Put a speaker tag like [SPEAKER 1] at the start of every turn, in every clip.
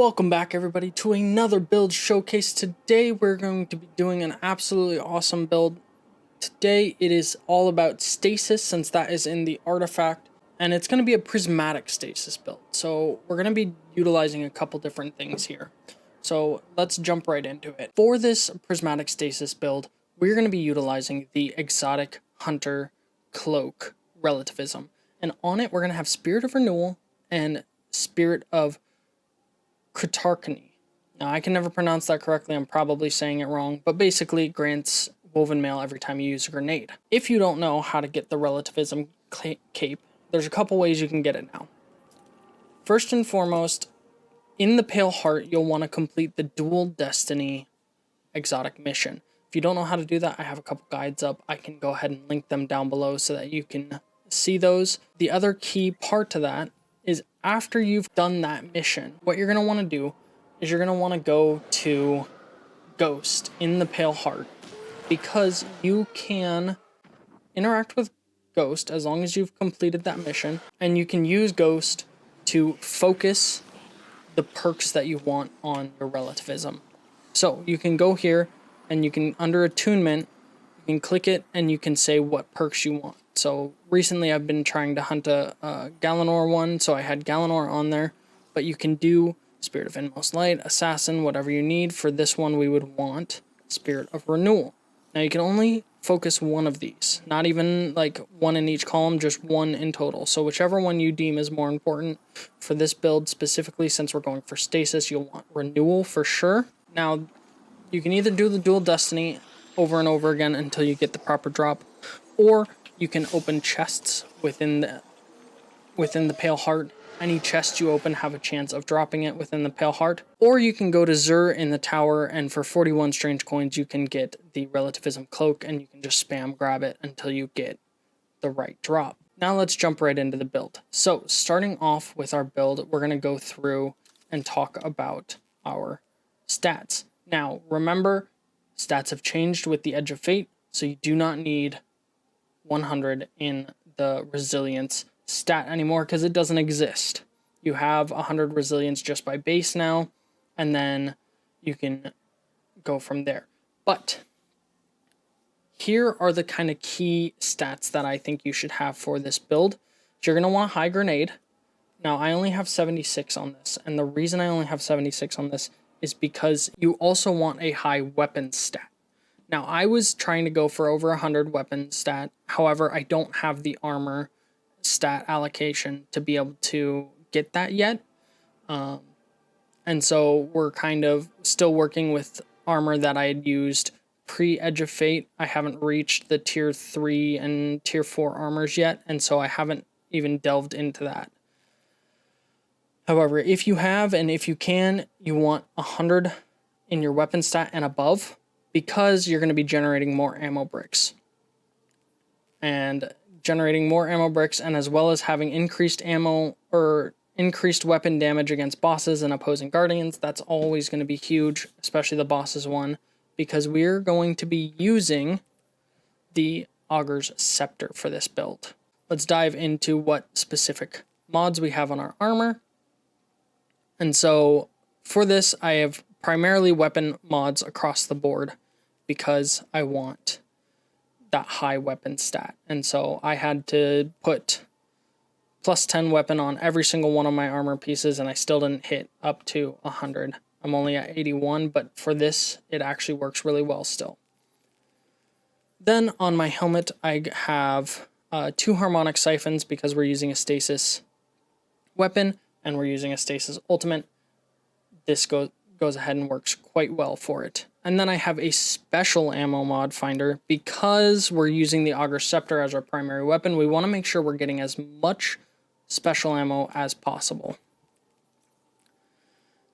[SPEAKER 1] Welcome back everybody to another build showcase. Today we're going to be doing an absolutely awesome build. Today it is all about stasis, since that is in the artifact, and it's going to be a prismatic stasis build. So we're going to be utilizing a couple different things here. So let's jump right into it. For this prismatic stasis build, we're going to be utilizing the exotic hunter cloak relativism. And on it we're going to have Spirit of Renewal and Spirit of Critarchony. Now, I can never pronounce that correctly, I'm probably saying it wrong, but basically it grants Woven Mail every time you use a grenade. If you don't know how to get the relativism cape, there's a couple ways you can get it now. First and foremost, in the Pale Heart, you'll want to complete the Dual Destiny exotic mission. If you don't know how to do that, I have a couple guides up. I can go ahead and link them down below so that you can see those. The other key part to that is after you've done that mission, what you're going to want to do is you're going to want to go to Ghost in the Pale Heart, because you can interact with Ghost as long as you've completed that mission, and you can use Ghost to focus the perks that you want on your relativism. So you can go here and you can, under attunement, you can click it and you can say what perks you want. So recently I've been trying to hunt a Galanor one, so I had Galanor on there, but you can do Spirit of Inmost Light, Assassin, whatever you need. For this one we would want Spirit of Renewal. Now you can only focus one of these, not even like one in each column, just one in total. So whichever one you deem is more important for this build specifically, since we're going for stasis, you'll want Renewal for sure. Now you can either do the Dual Destiny over and over again until you get the proper drop, or you can open chests within the Pale Heart. Any chest you open have a chance of dropping it within the Pale Heart. Or you can go to Zur in the tower, and for 41 strange coins you can get the relativism cloak, and you can just spam grab it until you get the right drop. Now let's jump right into the build. So starting off with our build, we're going to go through and talk about our stats. Now remember, stats have changed with the Edge of Fate, so you do not need 100 in the resilience stat anymore, because it doesn't exist. You have 100 resilience just by base now, and then you can go from there. But here are the kind of key stats that I think you should have for this build. You're going to want a high grenade. Now I only have 76 on this, and the reason I only have 76 on this is because you also want a high weapon stat. Now, I was trying to go for over 100 weapon stat. However, I don't have the armor stat allocation to be able to get that yet. And so we're kind of still working with armor that I had used pre-Edge of Fate. I haven't reached the tier 3 and tier 4 armors yet, and so I haven't even delved into that. However, if you have, and if you can, you want 100 in your weapon stat and above, because you're going to be generating more ammo bricks. And generating more ammo bricks, and as well as having increased ammo or increased weapon damage against bosses and opposing guardians, that's always going to be huge, especially the bosses one, because we're going to be using the Augur's Scepter for this build. Let's dive into what specific mods we have on our armor. And so for this, I have primarily weapon mods across the board, because I want that high weapon stat. And so I had to put plus 10 weapon on every single one of my armor pieces, and I still didn't hit up to 100. I'm only at 81, but for this, it actually works really well still. Then on my helmet, I have 2 harmonic siphons, because we're using a stasis weapon, and we're using a stasis ultimate. This goes ahead and works quite well for it. And then I have a special ammo mod finder, because we're using the Augur's Scepter as our primary weapon. We want to make sure we're getting as much special ammo as possible.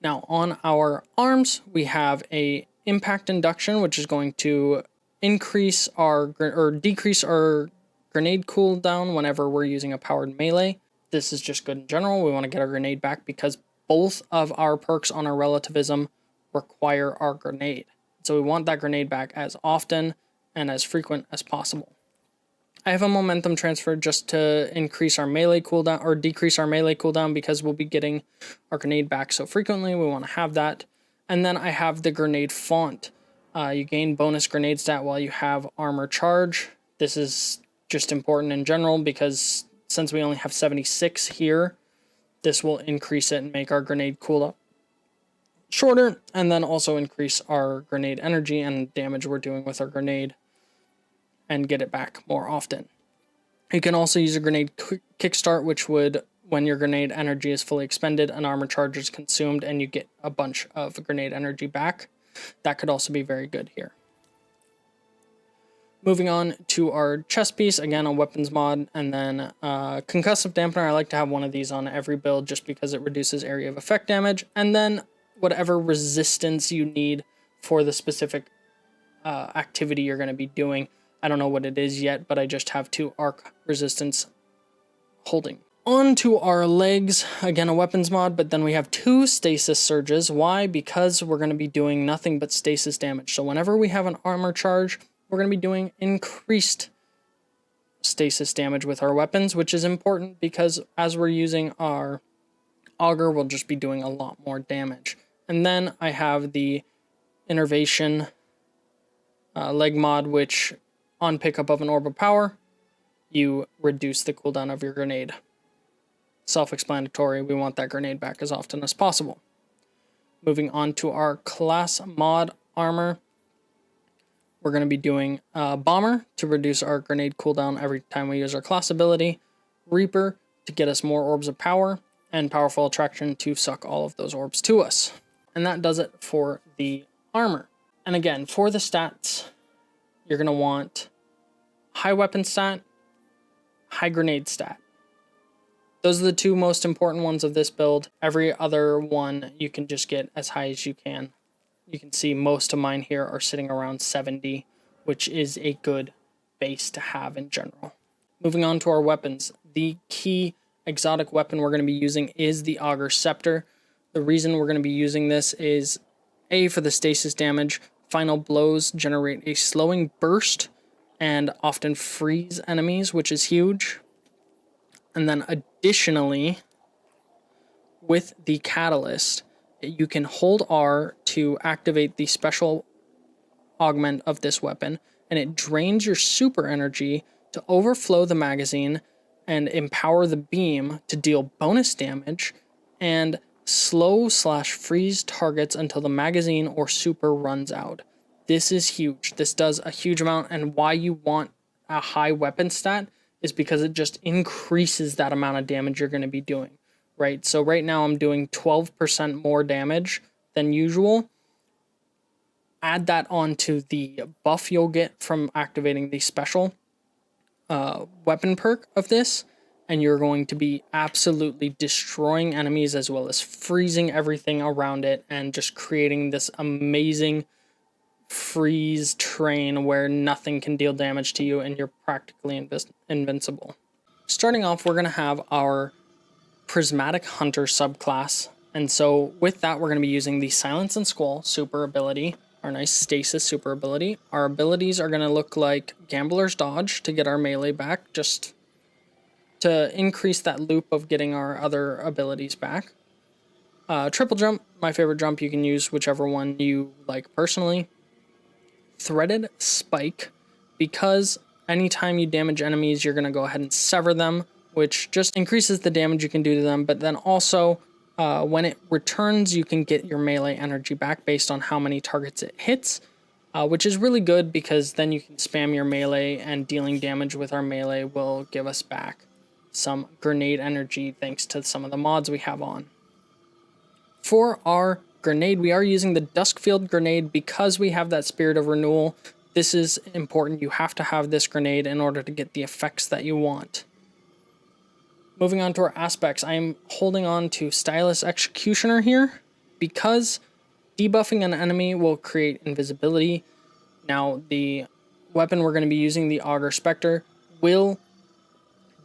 [SPEAKER 1] Now on our arms, we have a impact induction, which is going to increase our or decrease our grenade cooldown whenever we're using a powered melee. This is just good in general. We want to get our grenade back, because both of our perks on our relativism require our grenade. So we want that grenade back as often and as frequent as possible. I have a momentum transfer just to increase our melee cooldown or decrease our melee cooldown because we'll be getting our grenade back so frequently. We want to have that. And then I have the grenade font. You gain bonus grenade stat while you have armor charge. This is just important in general because since we only have 76 here, this will increase it and make our grenade cooldown shorter, and then also increase our grenade energy and damage we're doing with our grenade and get it back more often. You can also use a grenade kickstart, which would, when your grenade energy is fully expended, an armor charge is consumed and you get a bunch of grenade energy back. That could also be very good here. Moving on to our chest piece, again a weapons mod, and then concussive dampener. I like to have one of these on every build just because it reduces area of effect damage, and then whatever resistance you need for the specific activity you're going to be doing. I don't know what it is yet, but I just have 2 arc resistance holding. On to our legs, again a weapons mod, but then we have 2 stasis surges. Why? Because we're going to be doing nothing but stasis damage. So whenever we have an armor charge, we're going to be doing increased stasis damage with our weapons, which is important because as we're using our auger, we'll just be doing a lot more damage. And then I have the innervation leg mod, which on pickup of an orb of power, you reduce the cooldown of your grenade. Self-explanatory, we want that grenade back as often as possible. Moving on to our class mod armor, we're going to be doing Bomber to reduce our grenade cooldown every time we use our class ability, Reaper to get us more orbs of power, and Powerful Attraction to suck all of those orbs to us. And that does it for the armor. And again, for the stats, you're going to want high weapon stat, high grenade stat. Those are the 2 most important ones of this build. Every other one you can just get as high as you can. You can see most of mine here are sitting around 70, which is a good base to have in general. Moving on to our weapons. The key exotic weapon we're going to be using is the Augur Scepter. The reason we're going to be using this is A, for the stasis damage. Final blows generate a slowing burst and often freeze enemies, which is huge. And then additionally, with the catalyst, you can hold R to activate the special augment of this weapon, and it drains your super energy to overflow the magazine and empower the beam to deal bonus damage and slow/freeze targets until the magazine or super runs out. This is huge. This does a huge amount, and why you want a high weapon stat is because it just increases that amount of damage you're going to be doing, right? So right now I'm doing 12% more damage than usual. Add that onto the buff you'll get from activating the special weapon perk of this, and you're going to be absolutely destroying enemies as well as freezing everything around it and just creating this amazing freeze train where nothing can deal damage to you and you're practically invincible. Starting off, we're going to have our Prismatic Hunter subclass, and so with that we're going to be using the Silence and Squall super ability, our nice stasis super ability. Our abilities are going to look like Gambler's Dodge to get our melee back, just to increase that loop of getting our other abilities back. Triple Jump, my favorite jump, you can use whichever one you like personally. Threaded Spike, because anytime you damage enemies, you're going to go ahead and sever them, which just increases the damage you can do to them, but then also when it returns, you can get your melee energy back based on how many targets it hits, which is really good because then you can spam your melee, and dealing damage with our melee will give us back some grenade energy thanks to some of the mods we have on. For our grenade, we are using the Duskfield grenade because we have that Spirit of Renewal. This is important. You have to have this grenade in order to get the effects that you want. Moving on to our aspects, I'm holding on to Stylus Executioner here because debuffing an enemy will create invisibility. Now, the weapon we're going to be using, the Augur Spectre, will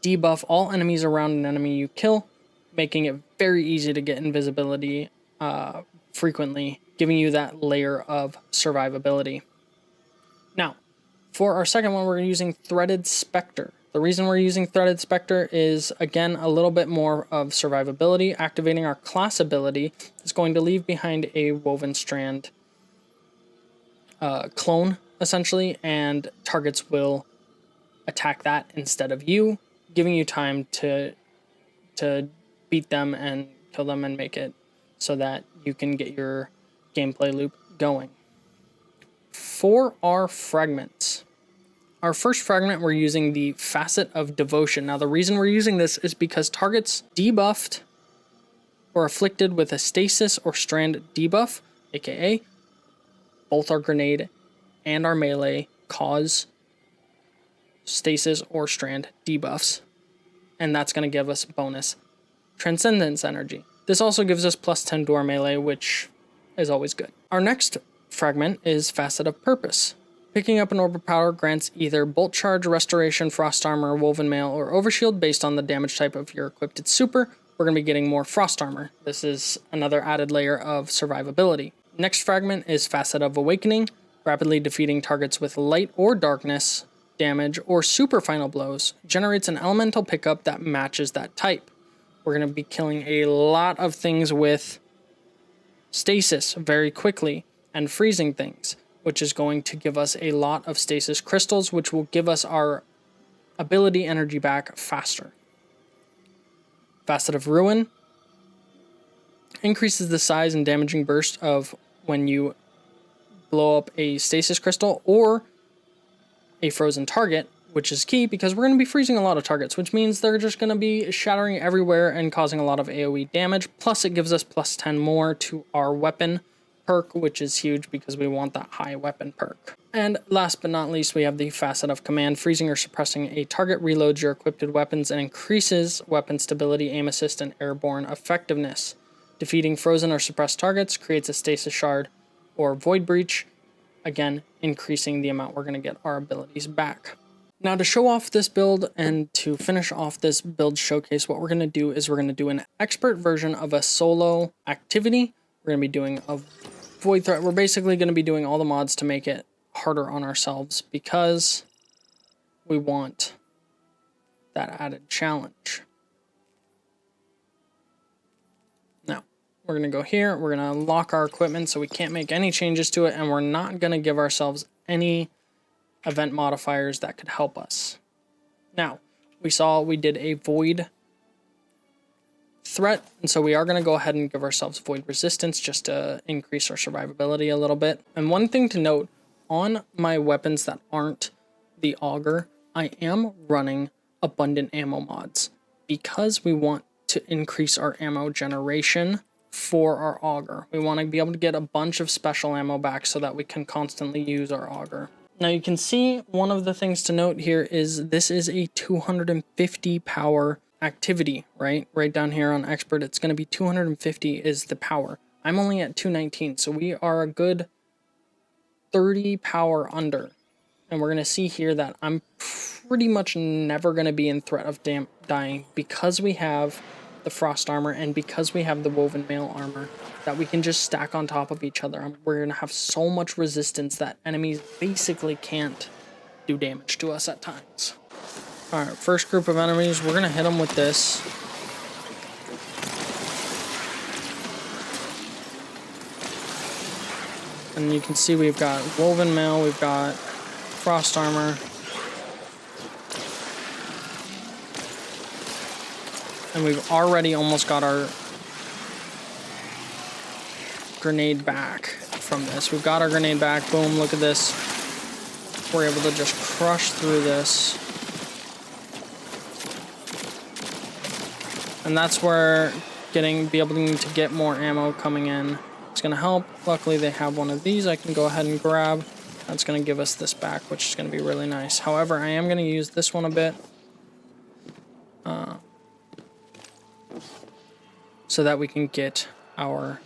[SPEAKER 1] debuff all enemies around an enemy you kill, making it very easy to get invisibility frequently, giving you that layer of survivability. Now, For our second one, we're using Threaded Spectre. The reason we're using Threaded Spectre is, again, a little bit more of survivability. Activating our class ability is going to leave behind a Woven Strand clone, essentially, and targets will attack that instead of you, giving you time to beat them and kill them and make it so that you can get your gameplay loop going. For our fragments, our first fragment, we're using the Facet of Devotion. Now, the reason we're using this is because targets debuffed or afflicted with a stasis or strand debuff, aka both our grenade and our melee cause stasis or strand debuffs, and that's going to give us bonus Transcendence energy. This also gives us plus 10 to our melee, which is always good. Our next fragment is Facet of Purpose. Picking up an orb of power grants either Bolt Charge, Restoration, Frost Armor, Woven Mail, or Overshield based on the damage type of your equipped super. We're going to be getting more Frost Armor. This is another added layer of survivability. Next fragment is Facet of Awakening. Rapidly defeating targets with light or darkness damage or super final blows generates an elemental pickup that matches that type. We're going to be killing a lot of things with stasis very quickly and freezing things, which is going to give us a lot of stasis crystals, which will give us our ability energy back faster. Facet of Ruin increases the size and damaging burst of when you blow up a stasis crystal or a frozen target, which is key because we're going to be freezing a lot of targets, which means they're just going to be shattering everywhere and causing a lot of AoE damage. Plus, it gives us plus 10 more to our weapon perk, which is huge because we want that high weapon perk. And last but not least, we have the Facet of Command. Freezing or suppressing a target reloads your equipped weapons and increases weapon stability, aim assist, and airborne effectiveness. Defeating frozen or suppressed targets creates a stasis shard or void breach, again increasing the amount we're going to get our abilities back. Now, to show off this build and to finish off this build showcase, what we're going to do is we're going to do an expert version of a solo activity. We're going to be doing a void threat. We're basically going to be doing all the mods to make it harder on ourselves because we want that added challenge. Now, we're going to go here. We're going to lock our equipment so we can't make any changes to it, and we're not going to give ourselves any event modifiers that could help us. Now, we did a void threat, and so we are going to go ahead and give ourselves void resistance just to increase our survivability a little bit. And one thing to note, on my weapons that aren't the auger, I am running abundant ammo mods because we want to increase our ammo generation for our auger. We want to be able to get a bunch of special ammo back so that we can constantly use our auger. Now you can see one of the things to note here is this is a 250 power activity, right? Right down here on expert, it's going to be 250 is the power. I'm only at 219, so we are a good 30 power under. And we're going to see here that I'm pretty much never going to be in threat of dying because we have the frost armor and because we have the woven mail armor that we can just stack on top of each other. We're going to have so much resistance that enemies basically can't do damage to us at times. Alright, first group of enemies, we're going to hit them with this. And you can see we've got woven mail, we've got frost armor. And we've already almost got our grenade back from this. We've got our grenade back. Boom, look at this. We're able to just crush through this. And that's where be able to get more ammo coming in. It's going to help. Luckily, they have one of these I can go ahead and grab. That's going to give us this back, which is going to be really nice. However, I am going to use this one a bit. So that we can get our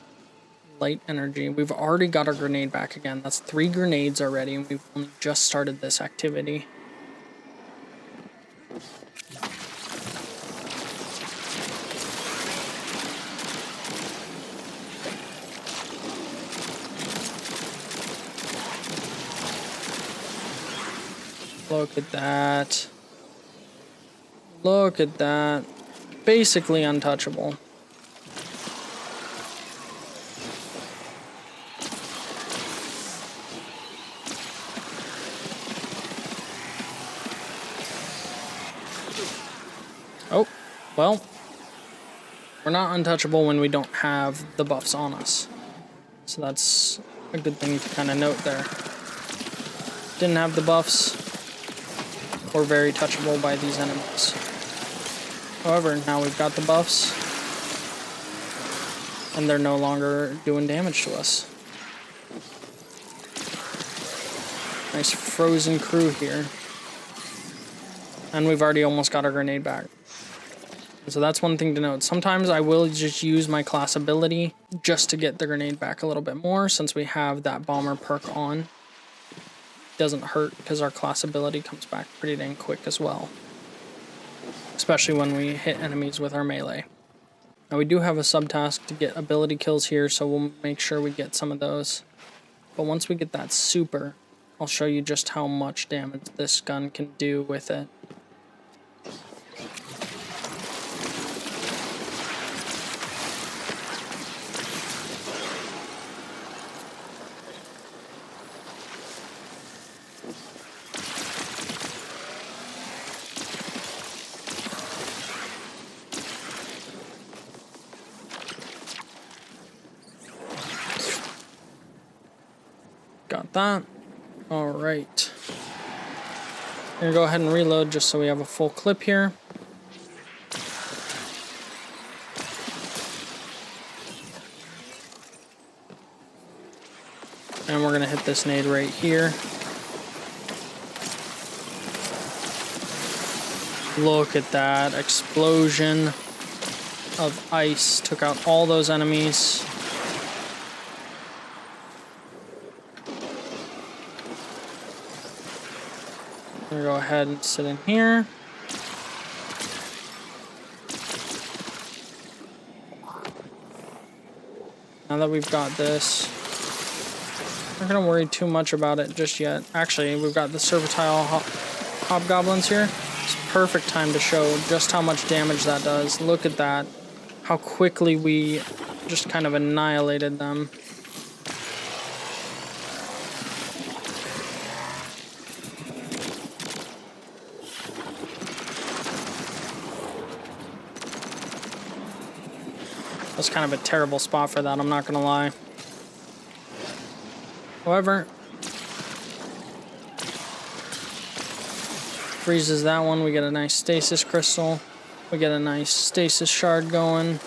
[SPEAKER 1] light energy. We've already got our grenade back again. That's 3 grenades already, and we've only just started this activity. Look at that. Look at that. Basically untouchable. Oh, well, we're not untouchable when we don't have the buffs on us. So that's a good thing to kind of note there. Didn't have the buffs, we're very touchable by these enemies. However, now we've got the buffs, and they're no longer doing damage to us. Nice frozen crew here. And we've already almost got our grenade back. So that's one thing to note. Sometimes I will just use my class ability just to get the grenade back a little bit more, since we have that bomber perk on. Doesn't hurt because our class ability comes back pretty dang quick as well. Especially when we hit enemies with our melee. Now we do have a subtask to get ability kills here, so we'll make sure we get some of those. But once we get that super, I'll show you just how much damage this gun can do with it. Got that. All right. I'm gonna go ahead and reload just so we have a full clip here. And we're gonna hit this nade right here. Look at that explosion of ice. Took out all those enemies. I'm gonna go ahead and sit in here. Now that we've got this, I'm not gonna worry too much about it just yet. Actually, we've got the servitile hobgoblins here. It's perfect time to show just how much damage that does. Look at that. How quickly we just kind of annihilated them. That's kind of a terrible spot for that, I'm not gonna lie. However, freezes that one, we get a nice stasis crystal. We get a nice stasis shard going.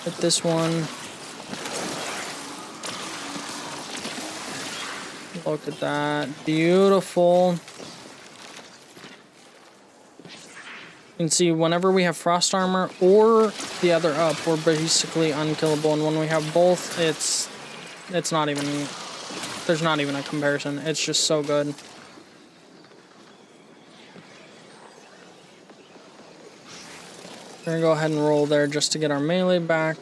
[SPEAKER 1] Hit this one. Look at that, beautiful. You can see whenever we have frost armor or the other up, we're basically unkillable, and when we have both, it's not even, there's not even a comparison. It's just so good. We're gonna go ahead and roll there just to get our melee back.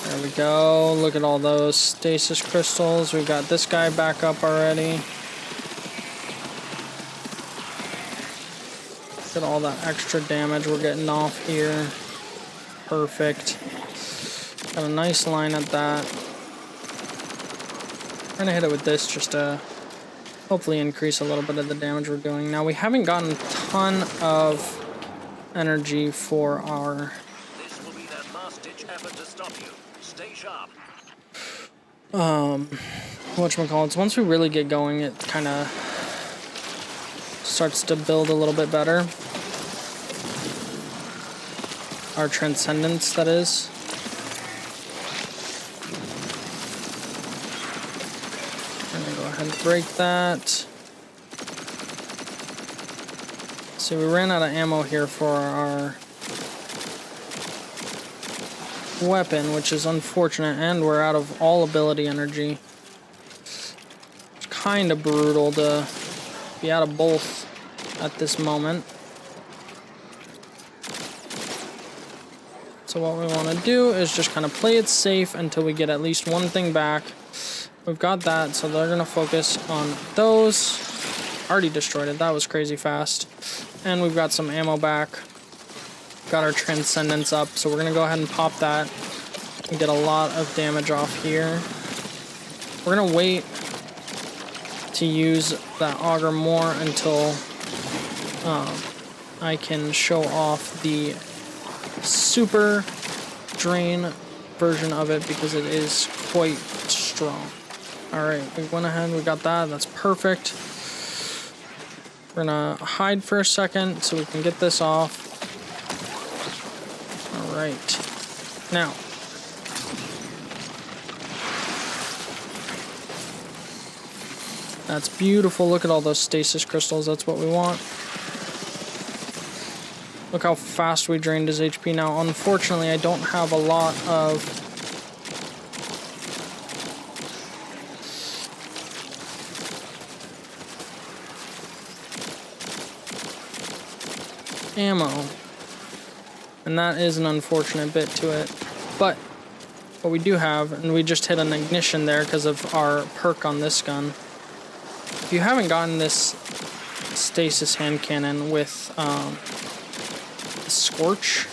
[SPEAKER 1] There we go. Look at all those stasis crystals. We've got this guy back up already. Look at all that extra damage we're getting off here. Perfect. Got a nice line at that. I'm gonna hit it with this just to hopefully increase a little bit of the damage we're doing. Now we haven't gotten a ton of energy for our whatchamacallits. Once we really get going, it kind of starts to build a little bit better. Our transcendence, that is. I'm gonna go ahead and break that. So we ran out of ammo here for our weapon, which is unfortunate, and we're out of all ability energy. It's kind of brutal to be out of both at this moment. So what we want to do is just kind of play it safe until we get at least one thing back. We've got that, so they're going to focus on those. Already destroyed it. That was crazy fast. And we've got some ammo back. Got our Transcendence up, so we're going to go ahead and pop that and get a lot of damage off here. We're going to wait to use that auger more until I can show off the super drain version of it, because it is quite strong. Alright, we went ahead, we got that, that's perfect. We're gonna hide for a second so we can get this off. Alright, now that's beautiful. Look at all those stasis crystals, that's what we want. Look how fast we drained his HP now. Unfortunately, I don't have a lot of ammo. And that is an unfortunate bit to it. But what we do have, and we just hit an ignition there because of our perk on this gun. If you haven't gotten this stasis hand cannon with Scorch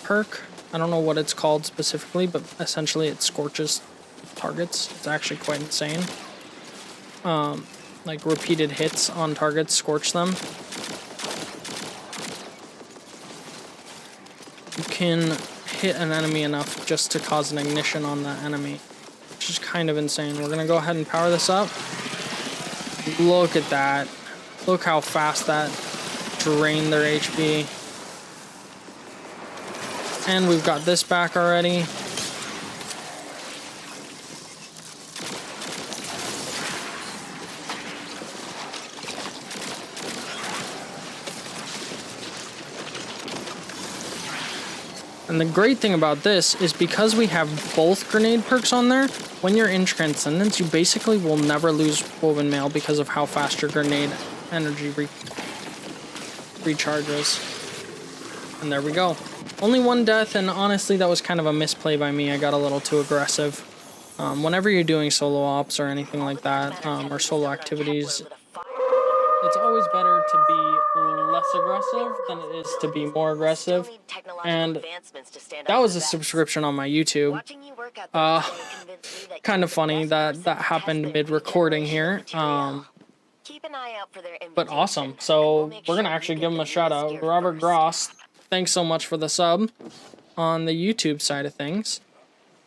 [SPEAKER 1] perk, I don't know what it's called specifically, but essentially it scorches targets. It's actually quite insane. Like repeated hits on targets scorch them. You can hit an enemy enough just to cause an ignition on that enemy, which is kind of insane. We're gonna go ahead and power this up. Look at that. Look how fast that drained their HP. And we've got this back already. And the great thing about this is because we have both grenade perks on there, when you're in Transcendence, you basically will never lose Woven Mail because of how fast your grenade energy recharges. And there we go. Only one death, and honestly, that was kind of a misplay by me. I got a little too aggressive. Whenever you're doing solo ops or anything like that, or solo activities, it's always better to be less aggressive than it is to be more aggressive. And that was a subscription on my YouTube. Kind of funny that that happened mid-recording here. But awesome. So we're going to actually give him a shout out. Robert Gross, thanks so much for the sub on the YouTube side of things.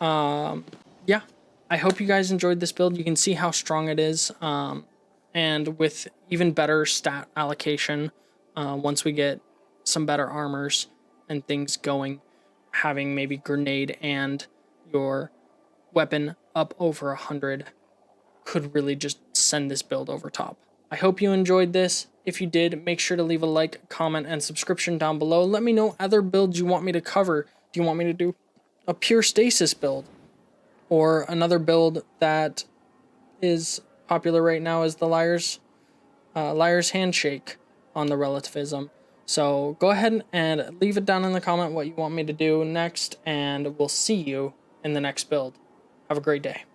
[SPEAKER 1] Yeah, I hope you guys enjoyed this build. You can see how strong it is. And with even better stat allocation, once we get some better armors and things going, having maybe grenade and your weapon up over 100 could really just send this build over top. I hope you enjoyed this. If you did, make sure to leave a like, comment, and subscription down below. Let me know other builds you want me to cover. Do you want me to do a pure stasis build? Or another build that is popular right now is the Liar's Handshake on the relativism. So go ahead and leave it down in the comment what you want me to do next, and we'll see you in the next build. Have a great day.